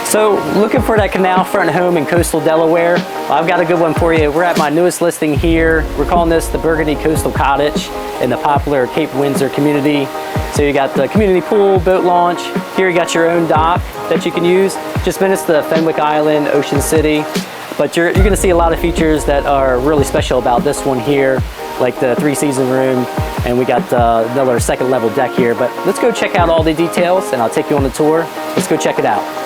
So looking for that canal front home in coastal Delaware? Well, I've got a good one for you. We're at my newest listing here. We're calling this the Burgundy Coastal Cottage in the popular Cape Windsor community. So you got the community pool, boat launch. Here you got your own dock that you can use. Just minutes to Fenwick Island, Ocean City. But you're gonna see a lot of features that are really special about this one here, like the 3-season room, and we got another second level deck here. But let's go check out all the details and I'll take you on the tour. Let's go check it out.